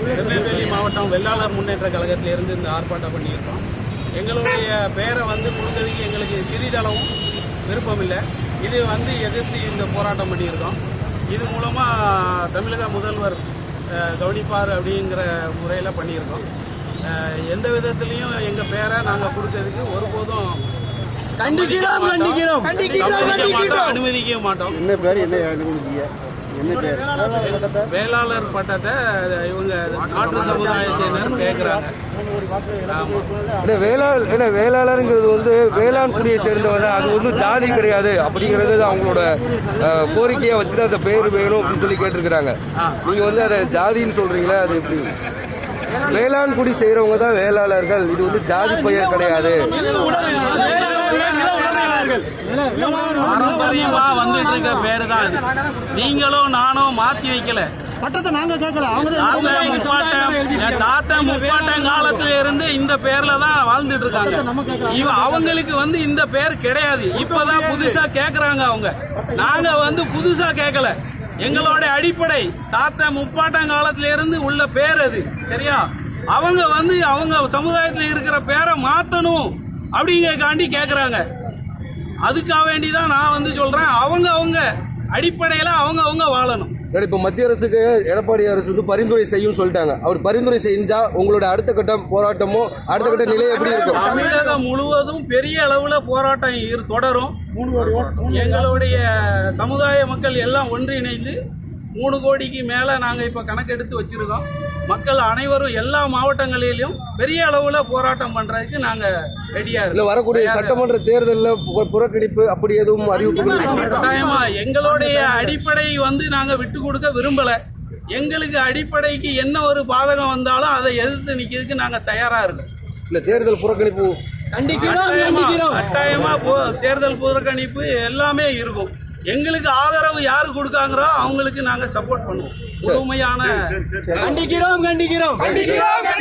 திருநெல்வேலி மாவட்டம் வெள்ளாளர் முன்னேற்ற கழகத்திலிருந்து இந்த ஆர்ப்பாட்டம் பண்ணியிருக்கோம். எங்களுடைய பெயரை கொடுக்கறதுக்கு எங்களுக்கு சிறிதளவும் விருப்பம் இல்லை. இது எதிர்த்து இந்த போராட்டம் பண்ணியிருக்கோம். இது மூலமாக தமிழக முதல்வர் கவனிப்பார் அப்படிங்கிற முறையில் பண்ணியிருக்கோம். எந்த விதத்துலையும் எங்கள் பேரை நாங்கள் கொடுக்கறதுக்கு ஒருபோதும் அனுமதிக்க மாட்டோம். என்ன பேர் என்ன அனுமதிக்க வேளாளர் பட்டத்தை இவங்க நாட்டு சமுதாயத்தினர் கேட்கிறாங்க. வேளாளருங்கிறது வேளாண் குடியை சேர்ந்தவங்க, அது ஜாதி கிடையாது அப்படிங்கிறது அவங்களோட கோரிக்கையை வச்சுட்டு அந்த பேர் வேணும் அப்படின்னு சொல்லி கேட்டிருக்கிறாங்க. நீங்க அதை ஜாதின்னு சொல்றீங்களா? அது எப்படி? வேளாண் குடி செய்யறவங்க தான் வேளாளர்கள். இது ஜாதி பெயர் கிடையாது. பாரம்பரியமா வந்துட்டு இருக்க பேரு தான் இது. நீங்களும் நானும் மாத்தி வைக்கல. பட்டத்தை நாங்க கேட்கல. தாத்தா முப்பாட்டம் காலத்துல இருந்து இந்த பேர்ல தான் வாழ்ந்துட்டு இருக்காங்க. அவங்களுக்கு இந்த பேர் கிடையாது. இப்பதான் புதுசா கேக்குறாங்க அவங்க. நாங்க புதுசா கேட்கல. எங்களோட அடிப்படை தாத்தா முப்பாட்டம் காலத்துல இருந்து உள்ள பேர் அது. சரியா? அவங்க அவங்க சமுதாயத்துல இருக்கிற பேரை மாத்தணும் அப்படிங்கிறக்காண்டி கேக்குறாங்க. அதுக்காக வேண்டிதான் நான் சொல்றேன், அவங்க அடிப்படையில அவங்க வாழணும். இப்ப மத்திய அரசுக்கு எடப்பாடி அரசு பரிந்துரை செய்யும் சொல்லிட்டாங்க. அவர் பரிந்துரை செஞ்சா உங்களோட அடுத்த கட்ட போராட்டமோ அடுத்த கட்ட நிலை எப்படி இருக்கும்? தமிழகம் முழுவதும் பெரிய அளவுல போராட்டம் தொடரும். எங்களுடைய சமுதாய மக்கள் எல்லாம் ஒன்றிணைந்து 3 கோடிக்கு மேல நாங்க இப்ப கணக்கெடுத்து வச்சிருக்கோம். மக்கள் அனைவரும் எல்லா மாவட்டங்களிலும் பெரிய அளவுல போராட்டம் பண்றதுக்கு நாங்க ரெடியா இருக்கோம். வரக்கூடிய சட்டமன்ற தேர்தலில் புறக்கணிப்பு அப்படி எதுவும் அறிவிப்பு? கட்டாயமா எங்களுடைய அடிப்படை நாங்க விட்டு கொடுக்க விரும்பல. எங்களுக்கு அடிப்படைக்கு என்ன ஒரு பாதகம் வந்தாலும் அதை எதிர்த்து நிக்கிறதுக்கு நாங்க தயாரா இருக்கோம். இல்ல தேர்தல் புறக்கணிப்பு கட்டாயமா தேர்தல் புறக்கணிப்பு எல்லாமே இருக்கும். எங்களுக்கு ஆதரவு யாரு கொடுக்காங்களோ அவங்களுக்கு நாங்க சப்போர்ட் பண்ணுவோம். முழுமையான கண்டிக்கிறோம்.